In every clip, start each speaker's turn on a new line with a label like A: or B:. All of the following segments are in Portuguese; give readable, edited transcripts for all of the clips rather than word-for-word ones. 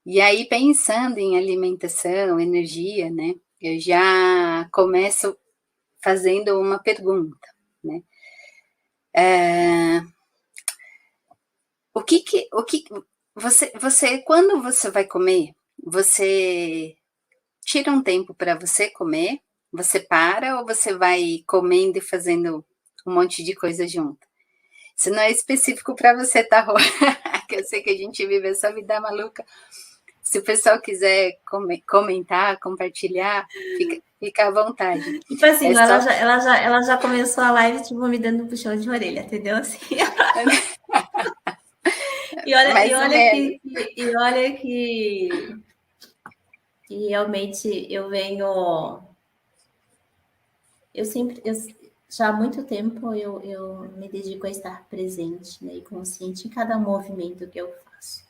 A: E aí, pensando em alimentação, energia, né, eu já começo fazendo uma pergunta, né? O que você, quando você vai comer, você tira um tempo para você comer? Você para ou você vai comendo e fazendo um monte de coisa junto? Isso não é específico para você, tá, Rô? Que eu sei que a gente vive essa vida maluca. Se o pessoal quiser comentar, compartilhar, fica à vontade.
B: Tipo assim,
A: É só.
B: ela já começou a live, tipo, me dando um puxão de orelha, entendeu? Assim.
A: Mais ou menos.
B: E olha que realmente eu venho. Eu sempre. Já há muito tempo eu me dedico a estar presente, né, e consciente em cada movimento que eu faço.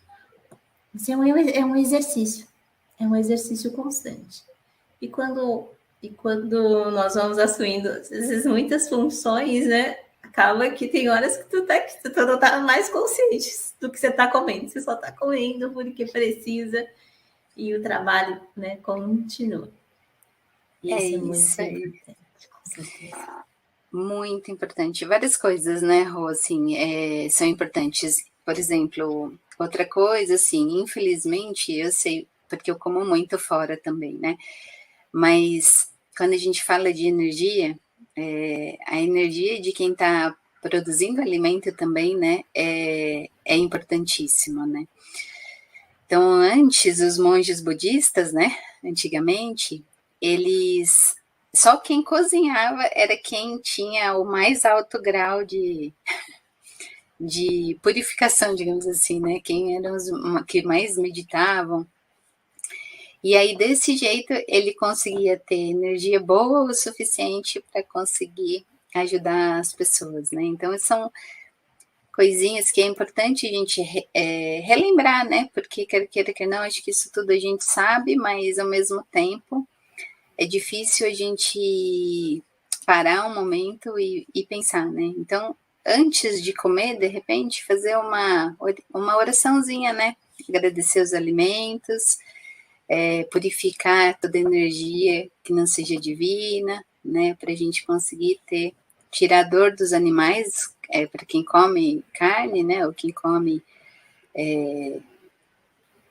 B: Isso é um exercício. É um exercício constante. E quando nós vamos assumindo, às vezes, muitas funções, né? Acaba que tem horas que tu não tá mais consciente do que você tá comendo. Você só tá comendo porque precisa e o trabalho, né, continua. E
A: É
B: isso é
A: isso
B: muito
A: aí.
B: importante, com certeza.
A: Muito importante. Várias coisas, né, Rô, assim, são importantes. Por exemplo, outra coisa, assim, infelizmente, eu sei, porque eu como muito fora também, né? Mas quando a gente fala de energia, a energia de quem está produzindo alimento também, né, é importantíssima, né? Então, antes, os monges budistas, né, antigamente, eles. Só quem cozinhava era quem tinha o mais alto grau de purificação, digamos assim, né? Quem eram os que mais meditavam. E aí, desse jeito, ele conseguia ter energia boa o suficiente para conseguir ajudar as pessoas, né? Então, são coisinhas que é importante a gente relembrar, né? Porque, quer queira, quer não, acho que isso tudo a gente sabe, mas ao mesmo tempo é difícil a gente parar um momento e pensar, né? Então, antes de comer, de repente, fazer uma oraçãozinha, né? Agradecer os alimentos, purificar toda energia que não seja divina, né? Para a gente conseguir tirar a dor dos animais, para quem come carne, né? Ou quem come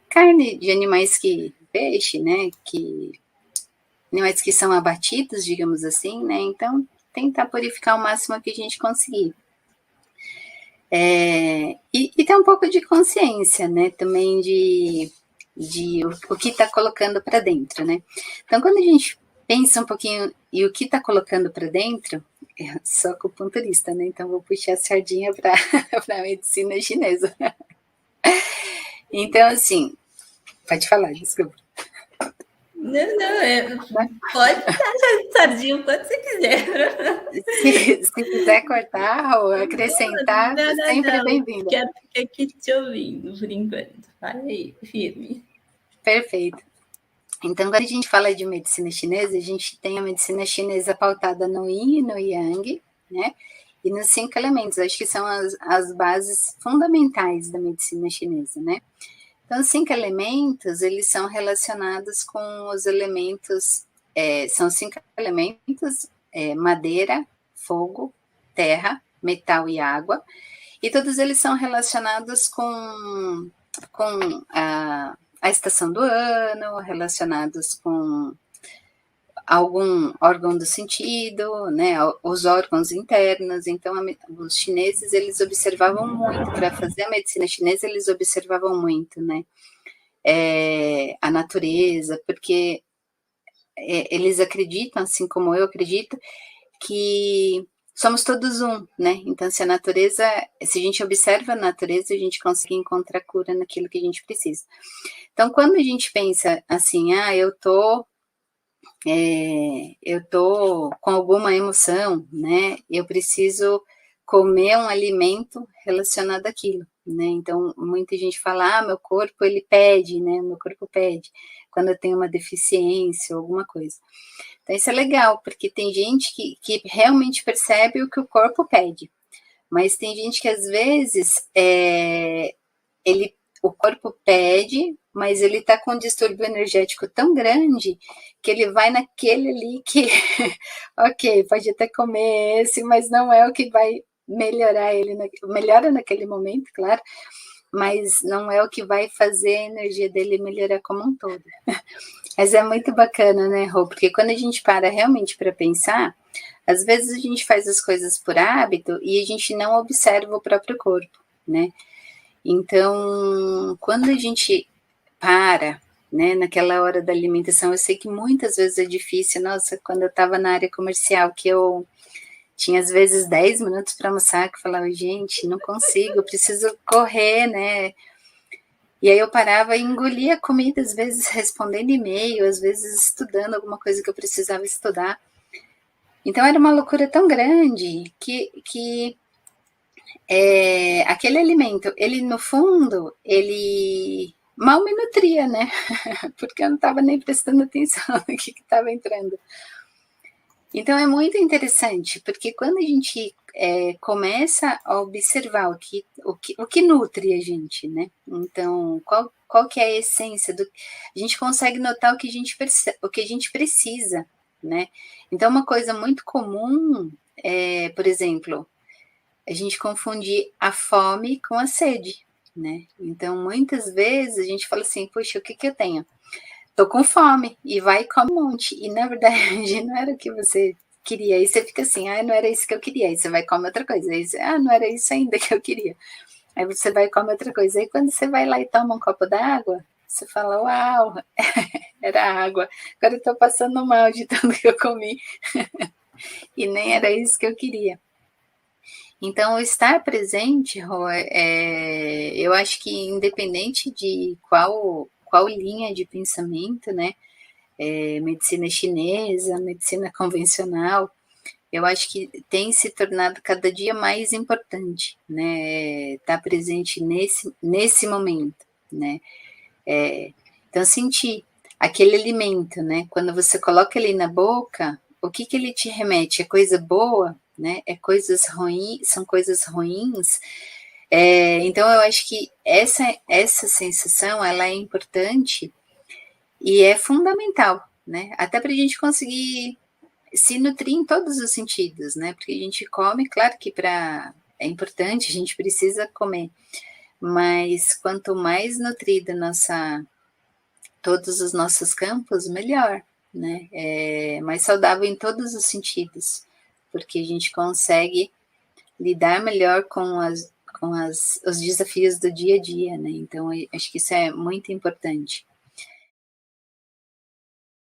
A: carne de animais que peixe, né? Que animais que são abatidos, digamos assim, né? Então, tentar purificar o máximo que a gente conseguir. E ter um pouco de consciência, né? Também de o que está colocando para dentro, né? Então, quando a gente pensa um pouquinho e o que está colocando para dentro, eu sou acupunturista, né? Então, vou puxar a sardinha para a medicina chinesa. Então, assim, pode falar, desculpa.
B: Não, não, pode puxar sardinha o quanto você quiser.
A: Se quiser cortar ou acrescentar,
B: Não, não,
A: sempre
B: não.
A: bem-vinda.
B: Quero ficar aqui te ouvindo por enquanto. Vai aí, firme.
A: Perfeito. Então, quando a gente fala de medicina chinesa, a gente tem a medicina chinesa pautada no Yin e no Yang, né? E nos 5 elementos, acho que são as bases fundamentais da medicina chinesa, né? Então, os 5 elementos, eles são relacionados com os elementos, são 5 elementos, madeira, fogo, terra, metal e água, e todos eles são relacionados com a estação do ano, relacionados com algum órgão do sentido, né, os órgãos internos. Então, os chineses, eles observavam muito, para fazer a medicina chinesa, eles observavam muito, né, a natureza, porque eles acreditam, assim como eu acredito, que somos todos um, né? Então, se a gente observa a natureza, a gente consegue encontrar cura naquilo que a gente precisa. Então, quando a gente pensa assim, eu tô com alguma emoção, né? Eu preciso comer um alimento relacionado àquilo, né? Então, muita gente fala, meu corpo, ele pede, né? Meu corpo pede, quando eu tenho uma deficiência ou alguma coisa. Então, isso é legal, porque tem gente que realmente percebe o que o corpo pede, mas tem gente que, às vezes, ele o corpo pede, mas ele está com um distúrbio energético tão grande que ele vai naquele ali que, ok, pode até comer esse, mas não é o que vai melhorar ele, melhora naquele momento, claro, mas não é o que vai fazer a energia dele melhorar como um todo. Mas é muito bacana, né, Rô? Porque quando a gente para realmente para pensar, às vezes a gente faz as coisas por hábito e a gente não observa o próprio corpo, né? Então, quando a gente para, né, naquela hora da alimentação, eu sei que muitas vezes é difícil. Nossa, quando eu estava na área comercial, que eu tinha às vezes 10 minutos para almoçar, que eu falava, gente, não consigo, eu preciso correr, né? E aí eu parava e engolia a comida, às vezes respondendo e-mail, às vezes estudando alguma coisa que eu precisava estudar. Então era uma loucura tão grande que aquele alimento, ele no fundo, ele mal me nutria, né? Porque eu não estava nem prestando atenção no que estava entrando. Então é muito interessante, porque quando a gente começa a observar o que nutre a gente, né? Então, qual que é a essência do... A gente consegue notar o que a gente precisa, né? Então, uma coisa muito comum é, por exemplo, a gente confundir a fome com a sede, né? Então, muitas vezes a gente fala assim, poxa, o que eu tenho? Tô com fome, e vai e come um monte. E na verdade não era o que você queria. Aí você fica assim, não era isso que eu queria. Aí você vai e come outra coisa. Aí você, não era isso ainda que eu queria. Aí você vai e come outra coisa. Aí quando você vai lá e toma um copo d'água, você fala, uau, era água. Agora eu tô passando mal de tanto que eu comi. E nem era isso que eu queria. Então, o estar presente, Rô, eu acho que independente de qual linha de pensamento, né, medicina chinesa, medicina convencional, eu acho que tem se tornado cada dia mais importante, né, estar presente nesse momento, né, então sentir aquele alimento, né, quando você coloca ele na boca, o que ele te remete? É coisa boa, né, é coisas ruins, são coisas ruins. Então eu acho que essa sensação, ela é importante e é fundamental, né? Até para a gente conseguir se nutrir em todos os sentidos, né? Porque a gente come, claro que é importante, a gente precisa comer, mas quanto mais nutrida todos os nossos campos, melhor, né? É mais saudável em todos os sentidos, porque a gente consegue lidar melhor com os desafios do dia a dia, né? Então, acho que isso é muito importante.